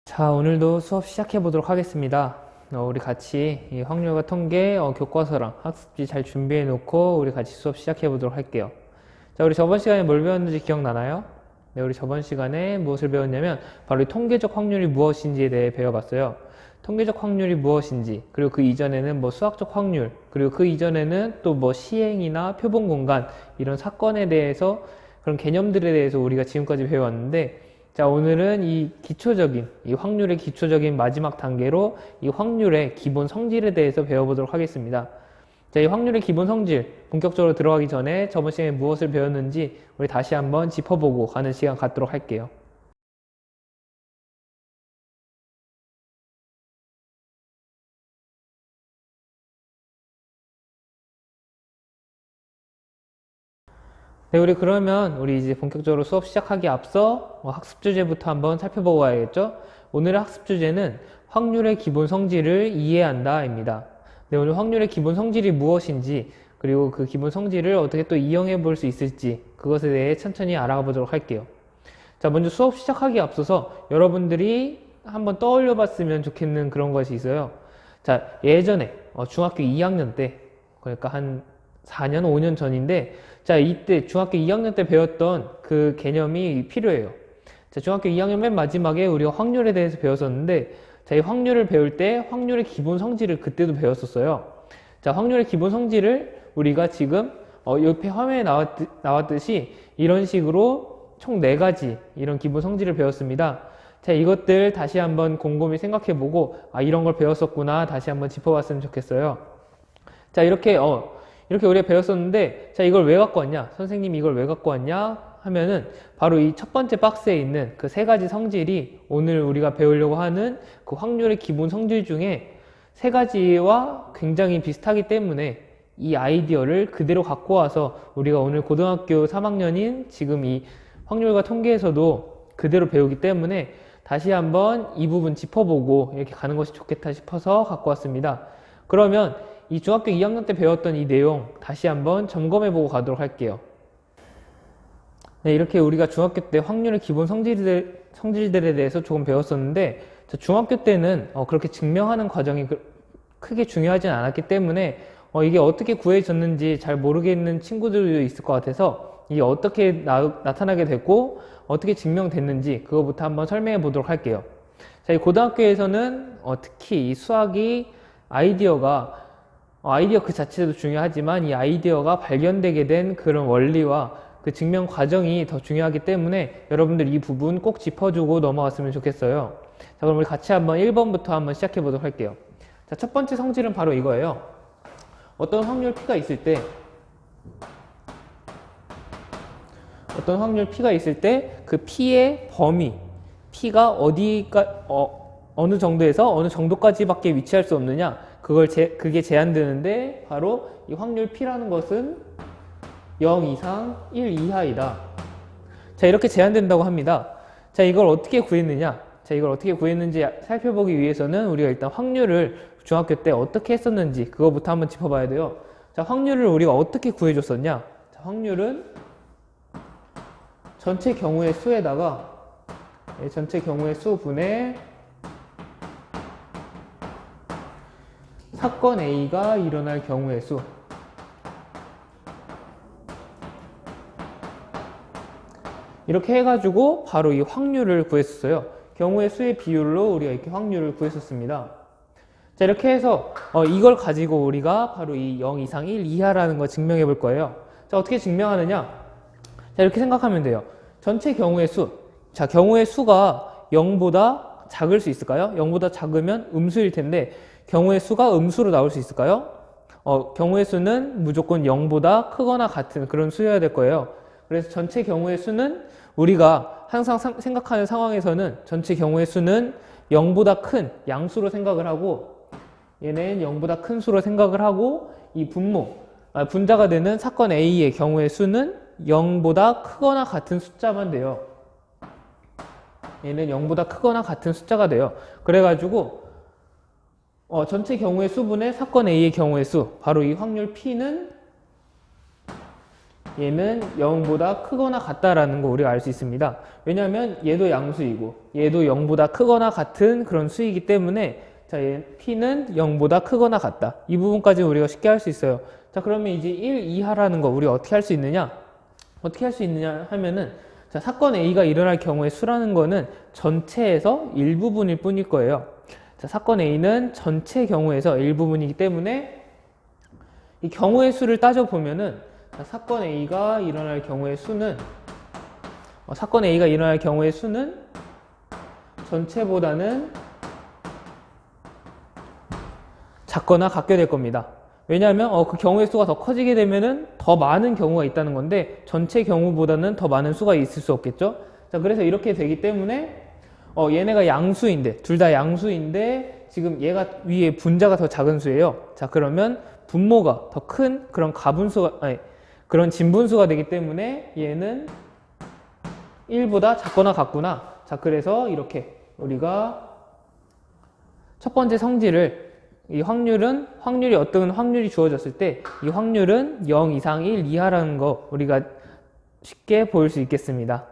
자, 오늘도 수업 시작해 보도록 하겠습니다. 우리 같이 이 확률과 통계 교과서랑 학습지 잘 준비해 놓고 우리 같이 수업 시작해 보도록 할게요. 자, 우리 저번 시간에 뭘 배웠는지 기억나나요? 네, 우리 저번 시간에 무엇을 배웠냐면 바로 이 통계적 확률이 무엇인지에 대해 배워봤어요. 통계적 확률이 무엇인지, 그리고 그 이전에는 뭐 수학적 확률, 그리고 그 이전에는 또 뭐 시행이나 표본 공간 이런 사건에 대해서 그런 개념들에 대해서 우리가 지금까지 배워왔는데, 자, 오늘은 이 확률의 기초적인 마지막 단계로 이 확률의 기본 성질에 대해서 배워보도록 하겠습니다. 자, 이 확률의 기본 성질, 본격적으로 들어가기 전에 저번 시간에 무엇을 배웠는지 우리 다시 한번 짚어보고 가는 시간 갖도록 할게요. 네, 우리 이제 본격적으로 수업 시작하기 앞서 학습 주제부터 한번 살펴보고 가야겠죠? 오늘의 학습 주제는 확률의 기본 성질을 이해한다입니다. 네, 오늘 확률의 기본 성질이 무엇인지, 그리고 그 기본 성질을 어떻게 또 이용해 볼 수 있을지, 그것에 대해 천천히 알아가 보도록 할게요. 자, 먼저 수업 시작하기에 앞서서 여러분들이 한번 떠올려 봤으면 좋겠는 그런 것이 있어요. 자, 예전에 중학교 2학년 때, 그러니까 한 4년, 5년 전인데, 자, 이때 중학교 2학년 때 배웠던 그 개념이 필요해요. 자, 중학교 2학년 맨 마지막에 우리가 확률에 대해서 배웠었는데, 자, 이 확률을 배울 때 확률의 기본 성질을 그때도 배웠었어요. 자, 확률의 기본 성질을 우리가 지금 옆에 화면에 나왔듯이 이런 식으로 총 4가지 이런 기본 성질을 배웠습니다. 자, 이것들 다시 한번 곰곰이 생각해보고, 아, 이런 걸 배웠었구나 다시 한번 짚어봤으면 좋겠어요. 자, 이렇게 우리가 배웠었는데, 자, 이걸 왜 갖고 왔냐? 선생님이 이걸 왜 갖고 왔냐? 하면은 바로 이 첫 번째 박스에 있는 그 3가지 성질이 오늘 우리가 배우려고 하는 그 확률의 기본 성질 중에 3가지와 굉장히 비슷하기 때문에 이 아이디어를 그대로 갖고 와서 우리가 오늘 고등학교 3학년인 지금 이 확률과 통계에서도 그대로 배우기 때문에 다시 한번 이 부분 짚어보고 이렇게 가는 것이 좋겠다 싶어서 갖고 왔습니다. 그러면 이 중학교 2학년 때 배웠던 이 내용 다시 한번 점검해보고 가도록 할게요. 네, 이렇게 우리가 중학교 때 확률의 기본 성질들에 대해서 조금 배웠었는데, 중학교 때는 그렇게 증명하는 과정이 크게 중요하진 않았기 때문에 이게 어떻게 구해졌는지 잘 모르겠는 친구들도 있을 것 같아서 이게 어떻게 나타나게 됐고 어떻게 증명됐는지 그거부터 한번 설명해 보도록 할게요. 자, 이 고등학교에서는 특히 이 수학이 아이디어 그 자체도 중요하지만 이 아이디어가 발견되게 된 그런 원리와 그 증명 과정이 더 중요하기 때문에 여러분들 이 부분 꼭 짚어주고 넘어갔으면 좋겠어요. 자, 그럼 우리 같이 한번 1번부터 한번 시작해 보도록 할게요. 자, 첫 번째 성질은 바로 이거예요. 어떤 확률 P가 있을 때 그 P의 범위, P가 어느 정도에서 어느 정도까지밖에 위치할 수 없느냐, 그게 제한되는데 바로 이 확률 P라는 것은 0 이상 1 이하이다. 자, 이렇게 제한된다고 합니다. 자, 이걸 어떻게 구했느냐? 자, 이걸 어떻게 구했는지 살펴보기 위해서는 우리가 일단 확률을 중학교 때 어떻게 했었는지 그거부터 한번 짚어봐야 돼요. 자, 확률을 우리가 어떻게 구해줬었냐? 자, 확률은 전체 경우의 수에다가 전체 경우의 수분의 사건 A가 일어날 경우의 수, 이렇게 해가지고 바로 이 확률을 구했었어요. 경우의 수의 비율로 우리가 이렇게 확률을 구했었습니다. 자, 이렇게 해서 이걸 가지고 우리가 바로 이 0 이상 1 이하라는 걸 증명해 볼 거예요. 자, 어떻게 증명하느냐? 자, 이렇게 생각하면 돼요. 전체 경우의 수. 자, 경우의 수가 0보다 작을 수 있을까요? 0보다 작으면 음수일 텐데 경우의 수가 음수로 나올 수 있을까요? 경우의 수는 무조건 0보다 크거나 같은 그런 수여야 될 거예요. 그래서 전체 경우의 수는 우리가 항상 생각하는 상황에서는 전체 경우의 수는 0보다 큰 양수로 생각을 하고, 얘는 0보다 큰 수로 생각을 하고, 이 분자가 되는 사건 A의 경우의 수는 0보다 크거나 같은 숫자만 돼요. 얘는 0보다 크거나 같은 숫자가 돼요. 그래가지고 전체 경우의 수분의 사건 A의 경우의 수, 바로 이 확률 P는 얘는 0보다 크거나 같다라는 거 우리가 알 수 있습니다. 왜냐하면 얘도 양수이고 얘도 0보다 크거나 같은 그런 수이기 때문에 자, 얘 P는 0보다 크거나 같다. 이 부분까지 우리가 쉽게 할 수 있어요. 자, 그러면 이제 1 이하라는 거 우리 어떻게 할 수 있느냐? 어떻게 할 수 있느냐 하면은 자, 사건 A가 일어날 경우의 수라는 거는 전체에서 일부분일 뿐일 거예요. 자, 사건 A는 전체 경우에서 일부분이기 때문에 이 경우의 수를 따져보면은 자, 사건 A가 일어날 경우의 수는 전체보다는 작거나 같게 될 겁니다. 왜냐하면 그 경우의 수가 더 커지게 되면은 더 많은 경우가 있다는 건데 전체 경우보다는 더 많은 수가 있을 수 없겠죠. 자, 그래서 이렇게 되기 때문에 얘네가 양수인데 둘 다 양수인데 지금 얘가 위에 분자가 더 작은 수예요. 자, 그러면 분모가 더 큰 그런 그런 진분수가 되기 때문에 얘는 1보다 작거나 같구나. 자, 그래서 이렇게 우리가 첫 번째 성질을 이 확률이 어떤 확률이 주어졌을 때 이 확률은 0 이상 1 이하라는 거 우리가 쉽게 보일 수 있겠습니다.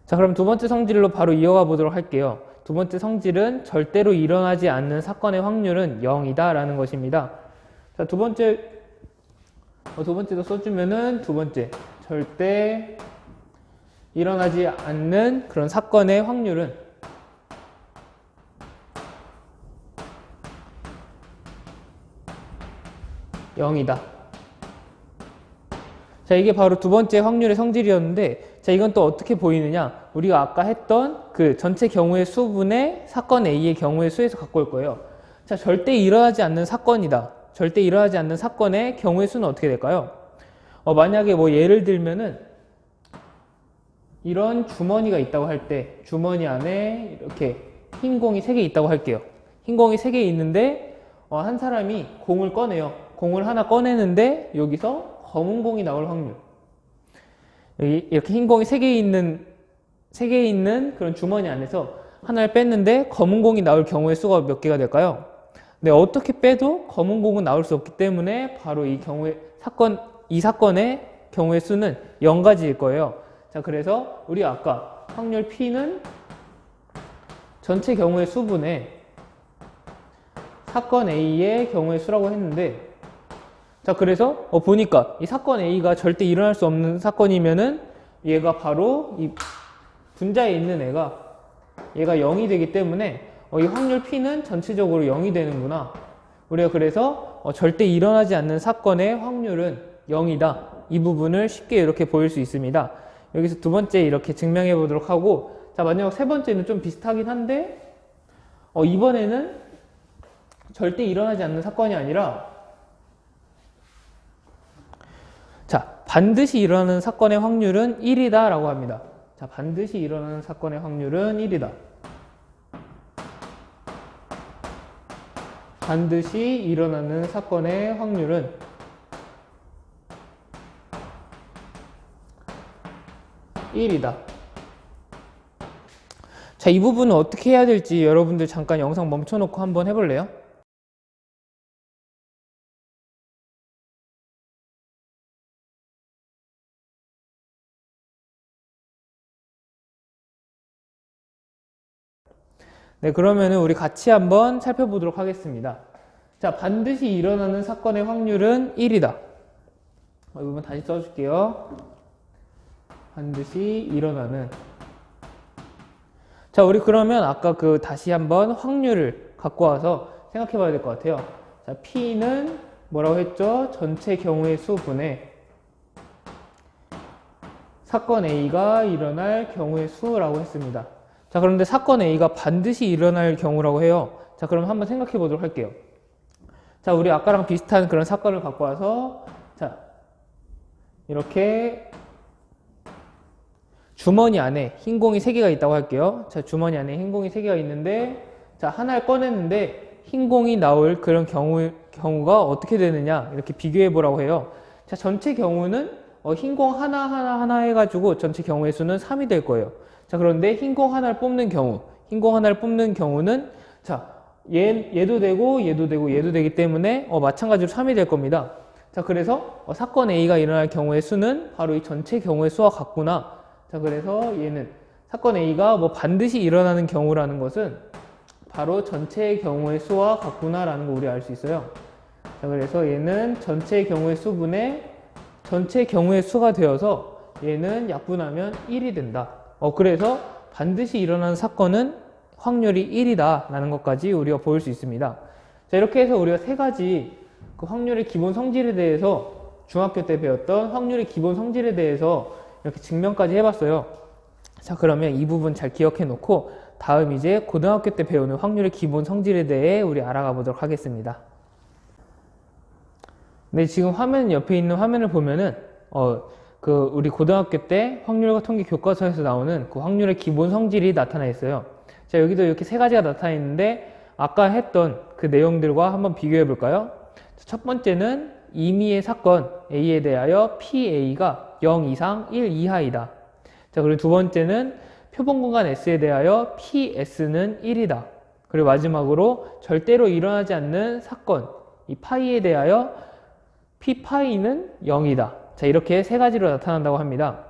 자, 그럼 두 번째 성질로 바로 이어가 보도록 할게요. 두 번째 성질은 절대로 일어나지 않는 사건의 확률은 0이다 라는 것입니다. 자, 두 번째도 써주면은 두 번째 절대 일어나지 않는 그런 사건의 확률은 0이다. 자, 이게 바로 두 번째 확률의 성질이었는데, 자, 이건 또 어떻게 보이느냐? 우리가 아까 했던 그 전체 경우의 수분의 사건 A의 경우의 수에서 갖고 올 거예요. 자, 절대 일어나지 않는 사건이다. 절대 일어나지 않는 사건의 경우의 수는 어떻게 될까요? 만약에 뭐 예를 들면은 이런 주머니가 있다고 할 때 주머니 안에 이렇게 흰 공이 3개 있다고 할게요. 흰 공이 3개 있는데 한 사람이 공을 꺼내요. 공을 하나 꺼내는데 여기서 검은 공이 나올 확률. 여기 이렇게 흰 공이 3개 있는 그런 주머니 안에서 하나를 뺐는데 검은 공이 나올 경우의 수가 몇 개가 될까요? 네, 어떻게 빼도 검은 공은 나올 수 없기 때문에 바로 이 사건의 경우의 수는 0가지일 거예요. 자, 그래서 우리 아까 확률 P는 전체 경우의 수분의 사건 A의 경우의 수라고 했는데, 자, 그래서 보니까 이 사건 A가 절대 일어날 수 없는 사건이면은 얘가 바로 이 분자에 있는 얘가 0이 되기 때문에 이 확률 P는 전체적으로 0이 되는구나. 우리가 그래서 절대 일어나지 않는 사건의 확률은 0이다. 이 부분을 쉽게 이렇게 보일 수 있습니다. 여기서 두 번째 이렇게 증명해 보도록 하고, 자, 마지막 세 번째는 좀 비슷하긴 한데 이번에는 절대 일어나지 않는 사건이 아니라 자, 반드시 일어나는 사건의 확률은 1이다 라고 합니다. 자, 반드시 일어나는 사건의 확률은 1이다. 반드시 일어나는 사건의 확률은 1이다. 자, 이 부분은 어떻게 해야 될지 여러분들 잠깐 영상 멈춰놓고 한번 해볼래요? 네, 그러면은 우리 같이 한번 살펴보도록 하겠습니다. 자, 반드시 일어나는 사건의 확률은 1이다. 이 부분 다시 써줄게요. 반드시 일어나는. 자, 우리 그러면 아까 다시 한번 확률을 갖고 와서 생각해 봐야 될 것 같아요. 자, P는 뭐라고 했죠? 전체 경우의 수분의 사건 A가 일어날 경우의 수라고 했습니다. 자, 그런데 사건 A가 반드시 일어날 경우라고 해요. 자, 그럼 한번 생각해 보도록 할게요. 자, 우리 아까랑 비슷한 그런 사건을 갖고 와서 자, 이렇게 주머니 안에 흰 공이 3개가 있다고 할게요. 자, 주머니 안에 흰 공이 3개가 있는데 자, 하나를 꺼냈는데 흰 공이 나올 그런 경우가 어떻게 되느냐 이렇게 비교해 보라고 해요. 자, 전체 경우는 흰 공 하나 해가지고 전체 경우의 수는 3이 될 거예요. 자, 그런데 흰 공 하나를 뽑는 경우는 자, 얘도 되고 얘도 되기 때문에 마찬가지로 3이 될 겁니다. 자, 그래서 사건 A가 일어날 경우의 수는 바로 이 전체 경우의 수와 같구나. 자, 그래서 얘는 사건 A가 뭐 반드시 일어나는 경우라는 것은 바로 전체의 경우의 수와 같구나라는 거 우리 알 수 있어요. 자, 그래서 얘는 전체의 경우의 수분의 전체 경우의 수가 되어서 얘는 약분하면 1이 된다. 그래서 반드시 일어나는 사건은 확률이 1이다 라는 것까지 우리가 볼 수 있습니다. 자, 이렇게 해서 우리가 세 가지 그 확률의 기본 성질에 대해서 중학교 때 배웠던 확률의 기본 성질에 대해서 이렇게 증명까지 해봤어요. 자, 그러면 이 부분 잘 기억해 놓고 다음 이제 고등학교 때 배우는 확률의 기본 성질에 대해 우리 알아가 보도록 하겠습니다. 네, 지금 화면 옆에 있는 화면을 보면은 우리 고등학교 때 확률과 통계 교과서에서 나오는 그 확률의 기본 성질이 나타나 있어요. 자, 여기도 이렇게 세 가지가 나타나 있는데 아까 했던 그 내용들과 한번 비교해 볼까요? 첫 번째는 임의의 사건 A에 대하여 PA가 0 이상 1 이하이다. 자, 그리고 두 번째는 표본 공간 S에 대하여 PS는 1이다. 그리고 마지막으로 절대로 일어나지 않는 사건 이 파이에 대하여 P파이는 0이다. 자, 이렇게 세 가지로 나타난다고 합니다.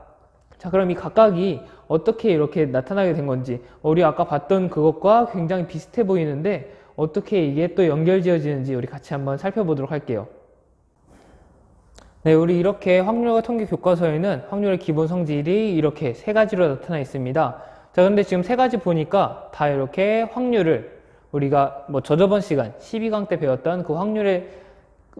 자, 그럼 이 각각이 어떻게 이렇게 나타나게 된 건지 우리 아까 봤던 그것과 굉장히 비슷해 보이는데 어떻게 이게 또 연결지어지는지 우리 같이 한번 살펴보도록 할게요. 네, 우리 이렇게 확률과 통계 교과서에는 확률의 기본 성질이 이렇게 세 가지로 나타나 있습니다. 자, 근데 지금 세 가지 보니까 다 이렇게 확률을 우리가 뭐 저저번 시간 12강 때 배웠던 그 확률의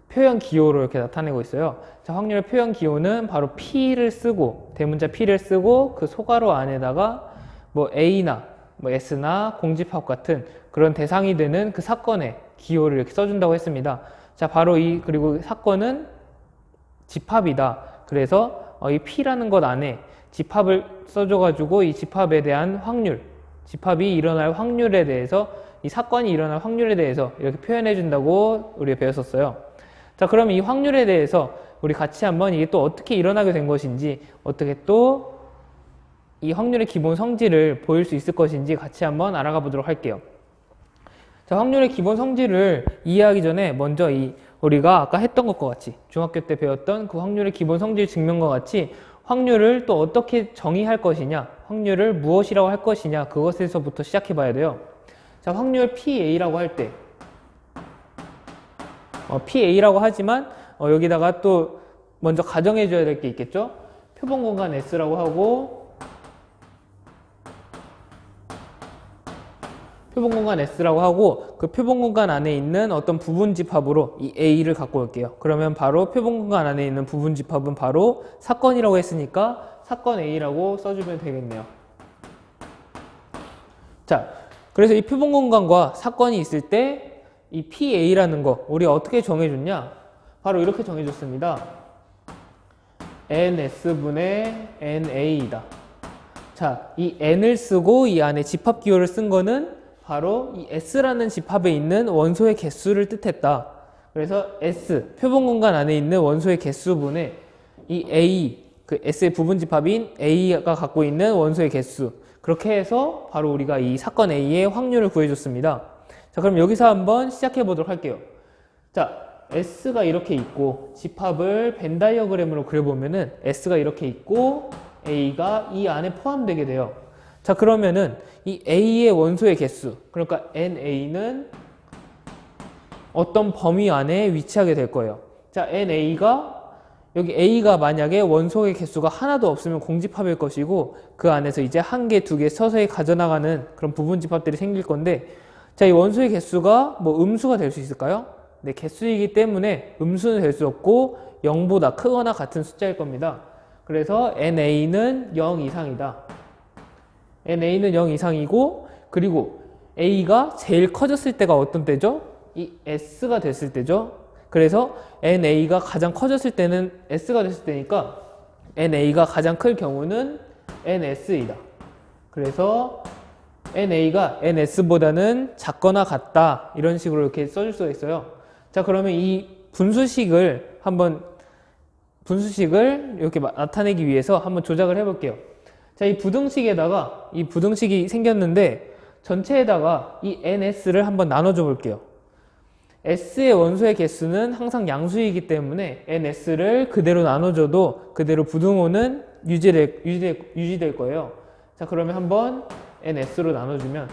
표현 기호로 이렇게 나타내고 있어요. 자, 확률의 표현 기호는 바로 P를 쓰고 대문자 P를 쓰고 그 소괄호 안에다가 뭐 A나 뭐 S나 공집합 같은 그런 대상이 되는 그 사건의 기호를 이렇게 써준다고 했습니다. 자, 바로 그리고 사건은 집합이다. 그래서 이 P라는 것 안에 집합을 써줘가지고 이 집합에 대한 확률, 집합이 일어날 확률에 대해서 이 사건이 일어날 확률에 대해서 이렇게 표현해준다고 우리가 배웠었어요. 자, 그럼 이 확률에 대해서 우리 같이 한번 이게 또 어떻게 일어나게 된 것인지 어떻게 또 이 확률의 기본 성질을 보일 수 있을 것인지 같이 한번 알아가 보도록 할게요. 자, 확률의 기본 성질을 이해하기 전에 먼저 우리가 아까 했던 것과 같이 중학교 때 배웠던 그 확률의 기본 성질 증명과 같이 확률을 또 어떻게 정의할 것이냐, 확률을 무엇이라고 할 것이냐 그것에서부터 시작해 봐야 돼요. 자, 확률 PA라고 할 때 PA라고 하지만 여기다가 또 먼저 가정해 줘야 될 게 있겠죠. 표본 공간 S라고 하고 표본 공간 S라고 하고 그 표본 공간 안에 있는 어떤 부분 집합으로 이 A를 갖고 올게요. 그러면 바로 표본 공간 안에 있는 부분 집합은 바로 사건이라고 했으니까 사건 A라고 써주면 되겠네요. 자, 그래서 이 표본 공간과 사건이 있을 때 이 PA라는 거 우리가 어떻게 정해줬냐? 바로 이렇게 정해줬습니다. NS분의 NA이다. 자, 이 N을 쓰고 이 안에 집합 기호를 쓴 거는 바로 이 S라는 집합에 있는 원소의 개수를 뜻했다. 그래서 S, 표본 공간 안에 있는 원소의 개수분의 이 A, 그 S의 부분 집합인 A가 갖고 있는 원소의 개수. 그렇게 해서 바로 우리가 이 사건 A의 확률을 구해줬습니다. 자, 그럼 여기서 한번 시작해 보도록 할게요. 자, S가 이렇게 있고 집합을 벤 다이어그램으로 그려보면은 S가 이렇게 있고 A가 이 안에 포함되게 돼요. 자, 그러면은 이 A의 원소의 개수, 그러니까 NA는 어떤 범위 안에 위치하게 될 거예요. 자, 여기 A가 만약에 원소의 개수가 하나도 없으면 공집합일 것이고 그 안에서 이제 한 개, 두 개 서서히 가져나가는 그런 부분 집합들이 생길 건데 자, 이 원소의 개수가 뭐 음수가 될 수 있을까요? 네, 개수이기 때문에 음수는 될 수 없고 0보다 크거나 같은 숫자일 겁니다. 그래서 NA는 0 이상이다. NA는 0 이상이고 그리고 A가 제일 커졌을 때가 어떤 때죠? 이 S가 됐을 때죠. 그래서 NA가 가장 커졌을 때는 S가 됐을 때니까 NA가 가장 클 경우는 NS이다. 그래서 NA가 NS보다는 작거나 같다. 이런 식으로 이렇게 써줄 수가 있어요. 자, 그러면 이 분수식을 이렇게 나타내기 위해서 한번 조작을 해볼게요. 자, 이 부등식이 생겼는데 전체에다가 이 NS를 한번 나눠줘 볼게요. S의 원소의 개수는 항상 양수이기 때문에 NS를 그대로 나눠줘도 그대로 부등호는 유지될 거예요. 자, 그러면 한번 NS로 나눠주면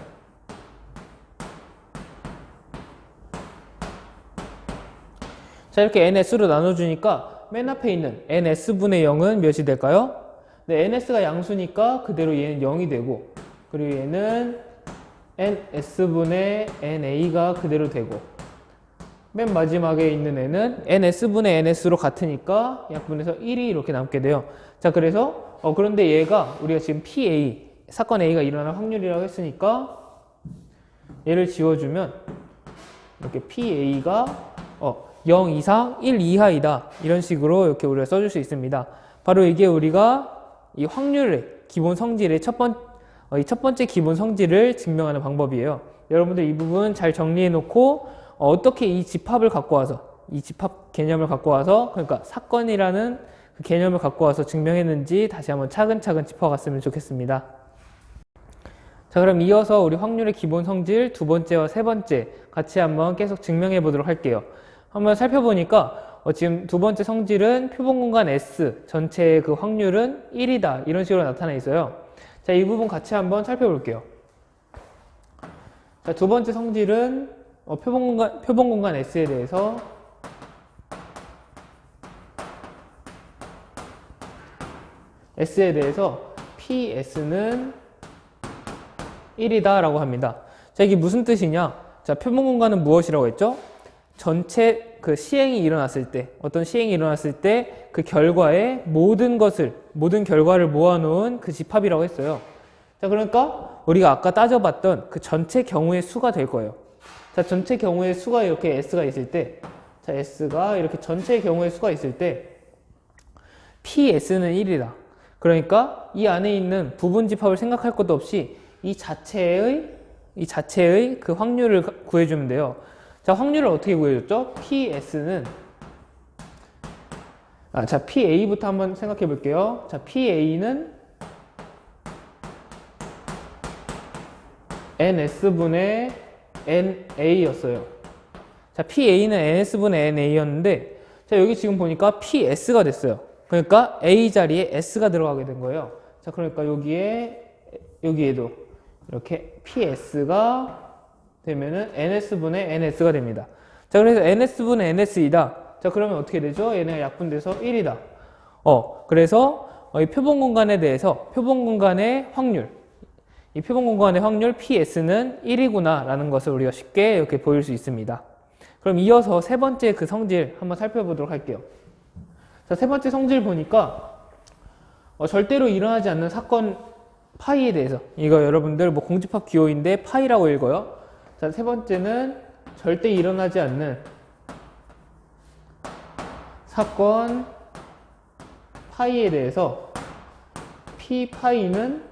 자, 이렇게 NS로 나눠주니까 맨 앞에 있는 NS분의 0은 몇이 될까요? 네, NS가 양수니까 그대로 얘는 0이 되고, 그리고 얘는 NS분의 NA가 그대로 되고, 맨 마지막에 있는 애는 NS분의 NS로 같으니까 약분해서 1이 이렇게 남게 돼요. 자, 그래서 그런데 얘가 우리가 지금 PA, 사건 A가 일어날 확률이라고 했으니까 얘를 지워주면 이렇게 PA가 0 이상 1 이하이다. 이런 식으로 이렇게 우리가 써줄 수 있습니다. 바로 이게 우리가 이 확률의 기본 성질의 이 첫 번째 기본 성질을 증명하는 방법이에요. 여러분들 이 부분 잘 정리해 놓고 어떻게 이 집합을 갖고 와서 이 집합 개념을 갖고 와서 그러니까 사건이라는 그 개념을 갖고 와서 증명했는지 다시 한번 차근차근 짚어갔으면 좋겠습니다. 자, 그럼 이어서 우리 확률의 기본 성질 두 번째와 세 번째 같이 한번 계속 증명해 보도록 할게요. 한번 살펴보니까 지금 두 번째 성질은 표본 공간 S 전체의 그 확률은 1이다 이런 식으로 나타나 있어요. 자, 이 부분 같이 한번 살펴볼게요. 자, 두 번째 성질은 표본 공간 S에 대해서 PS는 1이다 라고 합니다. 자, 이게 무슨 뜻이냐? 자, 표본 공간은 무엇이라고 했죠? 전체 그 시행이 일어났을 때, 어떤 시행이 일어났을 때 그 결과에 모든 결과를 모아놓은 그 집합이라고 했어요. 자, 그러니까 우리가 아까 따져봤던 그 전체 경우의 수가 될 거예요. 자, 전체 경우의 수가 이렇게 S가 있을 때, 자, S가 이렇게 전체 경우의 수가 있을 때, PS는 1이다. 그러니까 이 안에 있는 부분 집합을 생각할 것도 없이 이 자체의 그 확률을 구해주면 돼요. 자, 확률을 어떻게 구해줬죠? 자, PA부터 한번 생각해 볼게요. 자, PA는 NS분의 NA였어요. 자, PA는 NS분의 NA였는데, 자, 여기 지금 보니까 PS가 됐어요. 그러니까 A 자리에 S가 들어가게 된 거예요. 자, 그러니까 여기에도 이렇게 PS가 되면은 NS분의 NS가 됩니다. 자, 그래서 NS분의 NS이다. 자, 그러면 어떻게 되죠? 얘네가 약분돼서 1이다. 그래서 이 표본 공간에 대해서 표본 공간의 확률 PS는 1이구나 라는 것을 우리가 쉽게 이렇게 보일 수 있습니다. 그럼 이어서 세 번째 그 성질 한번 살펴보도록 할게요. 자, 세 번째 성질 보니까 절대로 일어나지 않는 사건 파이에 대해서, 이거 여러분들 뭐 공집합 기호인데 파이라고 읽어요. 자, 세 번째는 절대 일어나지 않는 사건 파이에 대해서 P 파이는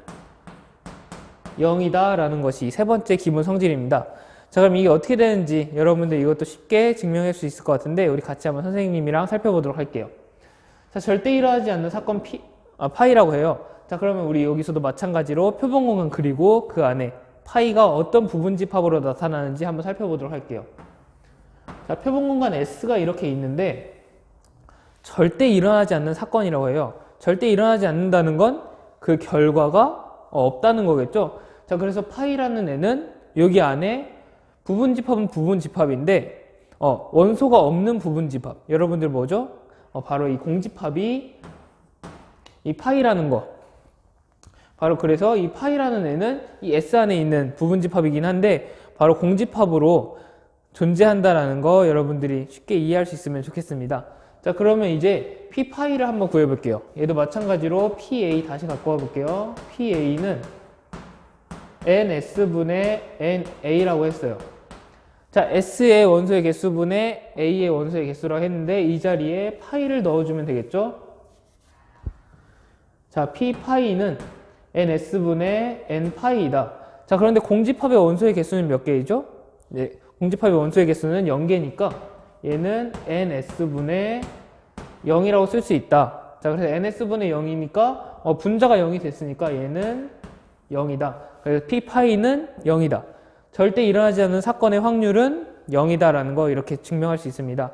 0이다 라는 것이 세 번째 기본 성질입니다. 자, 그럼 이게 어떻게 되는지 여러분들 이것도 쉽게 증명할 수 있을 것 같은데 우리 같이 한번 선생님이랑 살펴보도록 할게요. 자, 절대 일어나지 않는 사건 파이라고 해요. 자, 그러면 우리 여기서도 마찬가지로 표본 공간 그리고 그 안에 파이가 어떤 부분 집합으로 나타나는지 한번 살펴보도록 할게요. 자, 표본 공간 S가 이렇게 있는데 절대 일어나지 않는 사건이라고 해요. 절대 일어나지 않는다는 건 그 결과가 없다는 거겠죠. 자, 그래서 파이라는 애는 여기 안에 부분 집합은 부분 집합인데 원소가 없는 부분 집합. 여러분들 뭐죠? 바로 이 공집합이 이 파이라는 거. 바로 그래서 이 파이라는 애는 이 S 안에 있는 부분 집합이긴 한데 바로 공집합으로 존재한다라는 거 여러분들이 쉽게 이해할 수 있으면 좋겠습니다. 자, 그러면 이제 P파이를 한번 구해볼게요. 얘도 마찬가지로 PA 다시 갖고 와볼게요. PA는 NS분의 NA라고 했어요. 자, S의 원소의 개수분의 A의 원소의 개수라고 했는데 이 자리에 파이를 넣어주면 되겠죠? 자, P파이는 NS분의 N파이이다. 자, 그런데 공집합의 원소의 개수는 몇 개이죠? 네, 공집합의 원소의 개수는 0개니까 얘는 NS분의 0이라고 쓸 수 있다. 자, 그래서 NS분의 0이니까 분자가 0이 됐으니까 얘는 0이다. 그래서 P파이는 0이다. 절대 일어나지 않는 사건의 확률은 0이다라는 거 이렇게 증명할 수 있습니다.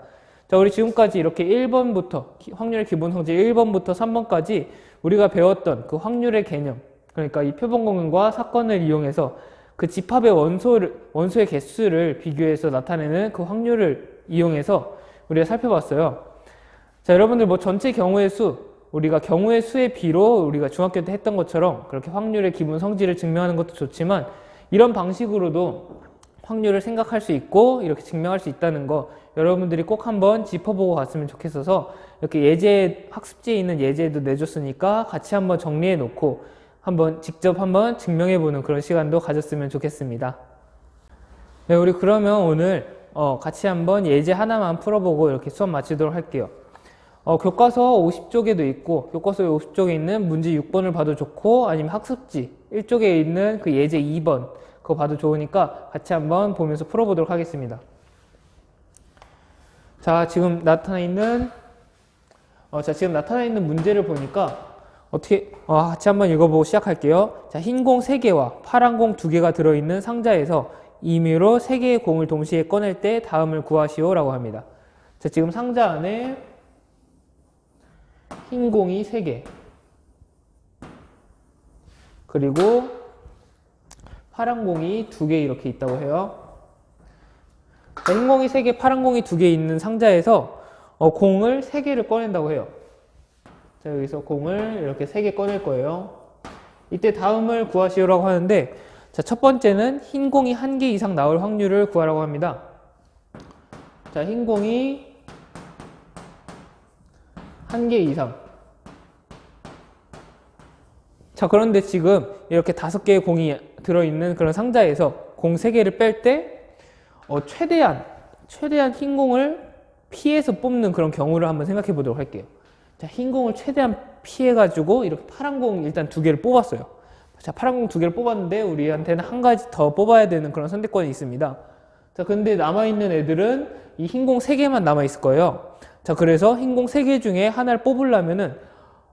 자, 우리 지금까지 이렇게 1번부터 확률의 기본 성질 1번부터 3번까지 우리가 배웠던 그 확률의 개념, 그러니까 이 표본공간과 사건을 이용해서 그 집합의 원소의 개수를 비교해서 나타내는 그 확률을 이용해서 우리가 살펴봤어요. 자, 여러분들 뭐 전체 경우의 수, 우리가 경우의 수의 비로 우리가 중학교 때 했던 것처럼 그렇게 확률의 기본 성질을 증명하는 것도 좋지만 이런 방식으로도 확률을 생각할 수 있고 이렇게 증명할 수 있다는 거 여러분들이 꼭 한번 짚어보고 갔으면 좋겠어서 이렇게 예제, 학습지에 있는 예제도 내줬으니까 같이 한번 정리해 놓고 한번 직접 한번 증명해 보는 그런 시간도 가졌으면 좋겠습니다. 네, 우리 그러면 오늘 같이 한번 예제 하나만 풀어보고 이렇게 수업 마치도록 할게요. 교과서 50쪽에도 있고 교과서 50쪽에 있는 문제 6번을 봐도 좋고 아니면 학습지 1쪽에 있는 그 예제 2번 그거 봐도 좋으니까 같이 한번 보면서 풀어보도록 하겠습니다. 자, 지금 나타나 있는 문제를 보니까 같이 한번 읽어보고 시작할게요. 자, 흰 공 3개와 파란 공 2개가 들어있는 상자에서 임의로 3개의 공을 동시에 꺼낼 때 다음을 구하시오 라고 합니다. 자, 지금 상자 안에 흰 공이 3개 그리고 파란 공이 2개 이렇게 있다고 해요. 자, 흰 공이 3개, 파란 공이 2개 있는 상자에서 공을 3개를 꺼낸다고 해요. 자, 여기서 공을 이렇게 3개 꺼낼 거예요. 이때 다음을 구하시오라고 하는데, 자, 첫 번째는 흰 공이 1개 이상 나올 확률을 구하라고 합니다. 자, 흰 공이 1개 이상. 자, 그런데 지금 이렇게 5개의 공이 들어있는 그런 상자에서 공 3개를 뺄 때, 최대한 흰 공을 피해서 뽑는 그런 경우를 한번 생각해 보도록 할게요. 자, 흰 공을 최대한 피해가지고 이렇게 파란 공 일단 2개를 뽑았어요. 자, 파란 공 2개를 뽑았는데 우리한테는 한 가지 더 뽑아야 되는 그런 선택권이 있습니다. 자, 근데 남아있는 애들은 이 흰 공 3개만 남아있을 거예요. 자, 그래서 흰 공 3개 중에 하나를 뽑으려면은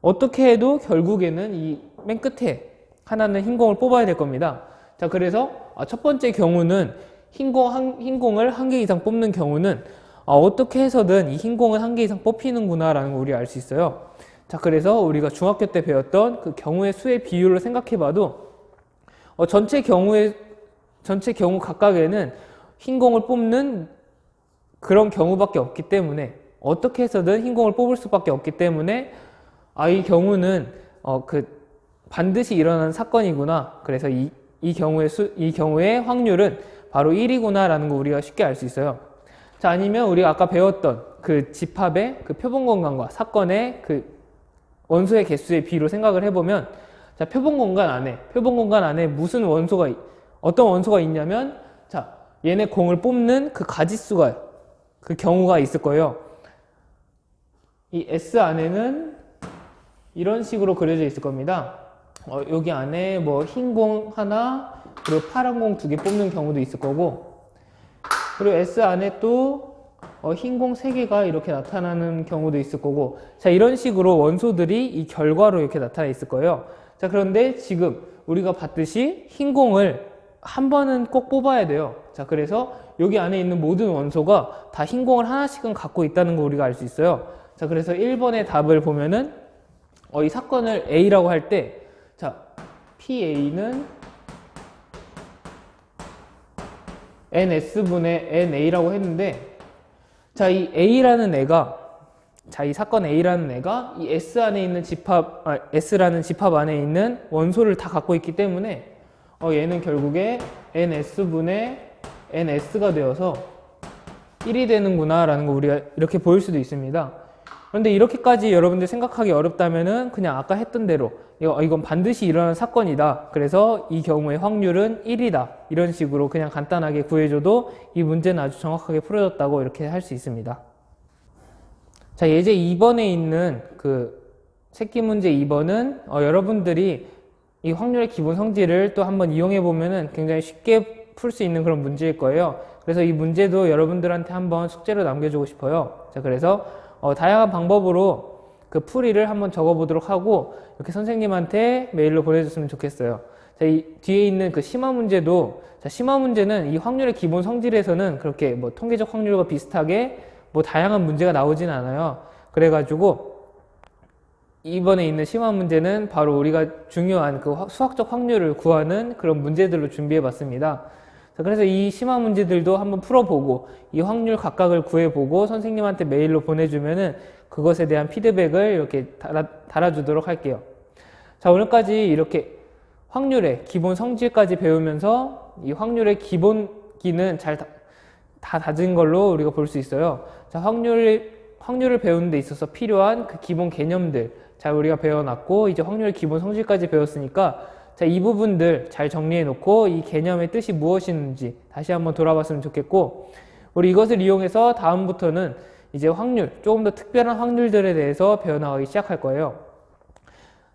어떻게 해도 결국에는 이 맨 끝에 하나는 흰 공을 뽑아야 될 겁니다. 자, 그래서 첫 번째 경우는 흰 공을 1개 이상 뽑는 경우는 어떻게 해서든 이 흰 공은 1개 이상 뽑히는구나 라는 걸 우리가 알 수 있어요. 자, 그래서 우리가 중학교 때 배웠던 그 경우의 수의 비율을 생각해 봐도 전체 경우 각각에는 흰 공을 뽑는 그런 경우밖에 없기 때문에 어떻게 해서든 흰 공을 뽑을 수밖에 없기 때문에 이 경우는 반드시 일어나는 사건이구나. 그래서 이 경우의 확률은 바로 1이구나 라는 거 우리가 쉽게 알 수 있어요. 자, 아니면 우리가 아까 배웠던 그 집합의 그 표본공간과 사건의 그 원소의 개수의 비로 생각을 해보면, 자, 표본공간 안에 어떤 원소가 있냐면, 자, 얘네 공을 뽑는 그 가지수가, 그 경우가 있을 거예요. 이 S 안에는 이런 식으로 그려져 있을 겁니다. 여기 안에 뭐 흰 공 하나, 그리고 파란 공 2개 뽑는 경우도 있을 거고, 그리고 S 안에 또 흰 공 3개가 이렇게 나타나는 경우도 있을 거고, 자, 이런 식으로 원소들이 이 결과로 이렇게 나타나 있을 거예요. 자, 그런데 지금 우리가 봤듯이 흰 공을 한 번은 꼭 뽑아야 돼요. 자, 그래서 여기 안에 있는 모든 원소가 다 흰 공을 하나씩은 갖고 있다는 거 우리가 알 수 있어요. 자, 그래서 1번의 답을 보면은 이 사건을 A라고 할 때, 자, PA는 NS분의 NA라고 했는데, 자, 이 A라는 애가, 이 사건 A라는 애가 이 S 안에 있는 S라는 집합 안에 있는 원소를 다 갖고 있기 때문에, 얘는 결국에 NS분의 NS가 되어서 1이 되는구나 라는 거 우리가 이렇게 보일 수도 있습니다. 그런데 이렇게까지 여러분들 생각하기 어렵다면은 그냥 아까 했던 대로 이건 반드시 일어나는 사건이다. 그래서 이 경우의 확률은 1이다. 이런 식으로 그냥 간단하게 구해줘도 이 문제는 아주 정확하게 풀어졌다고 이렇게 할 수 있습니다. 자, 예제 2번에 있는 그 새끼 문제 2번은 여러분들이 이 확률의 기본 성질을 또 한번 이용해 보면은 굉장히 쉽게 풀 수 있는 그런 문제일 거예요. 그래서 이 문제도 여러분들한테 한번 숙제로 남겨주고 싶어요. 자, 그래서 다양한 방법으로 그 풀이를 한번 적어보도록 하고 이렇게 선생님한테 메일로 보내줬으면 좋겠어요. 자, 이 뒤에 있는 그 심화 문제도, 자, 심화 문제는 이 확률의 기본 성질에서는 그렇게 뭐 통계적 확률과 비슷하게 뭐 다양한 문제가 나오진 않아요. 그래가지고 이번에 있는 심화 문제는 바로 우리가 중요한 그 수학적 확률을 구하는 그런 문제들로 준비해 봤습니다. 자, 그래서 이 심화 문제들도 한번 풀어보고 이 확률 각각을 구해보고 선생님한테 메일로 보내주면은 그것에 대한 피드백을 이렇게 달아주도록 할게요. 자, 오늘까지 이렇게 확률의 기본 성질까지 배우면서 이 확률의 기본기는 다 다진 걸로 우리가 볼 수 있어요. 자, 확률을 배우는 데 있어서 필요한 그 기본 개념들 잘 우리가 배워놨고, 이제 확률의 기본 성질까지 배웠으니까 자, 이 부분들 잘 정리해 놓고 이 개념의 뜻이 무엇인지 다시 한번 돌아봤으면 좋겠고, 우리 이것을 이용해서 다음부터는 이제 확률, 조금 더 특별한 확률들에 대해서 배워나가기 시작할 거예요.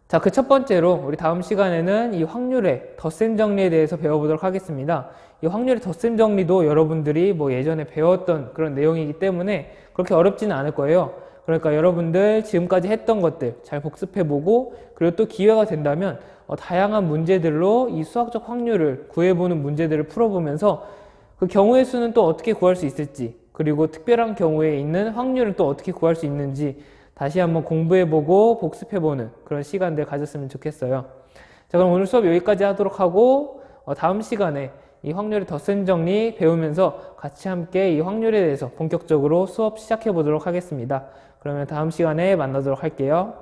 자, 그 첫 번째로 우리 다음 시간에는 이 확률의 덧셈 정리에 대해서 배워보도록 하겠습니다. 이 확률의 덧셈 정리도 여러분들이 뭐 예전에 배웠던 그런 내용이기 때문에 그렇게 어렵지는 않을 거예요. 그러니까 여러분들 지금까지 했던 것들 잘 복습해보고, 그리고 또 기회가 된다면 다양한 문제들로 이 수학적 확률을 구해보는 문제들을 풀어보면서 그 경우의 수는 또 어떻게 구할 수 있을지, 그리고 특별한 경우에 있는 확률을 또 어떻게 구할 수 있는지 다시 한번 공부해보고 복습해보는 그런 시간들 가졌으면 좋겠어요. 자, 그럼 오늘 수업 여기까지 하도록 하고, 다음 시간에 이 확률의 덧셈 정리 배우면서 같이 함께 이 확률에 대해서 본격적으로 수업 시작해 보도록 하겠습니다. 그러면 다음 시간에 만나도록 할게요.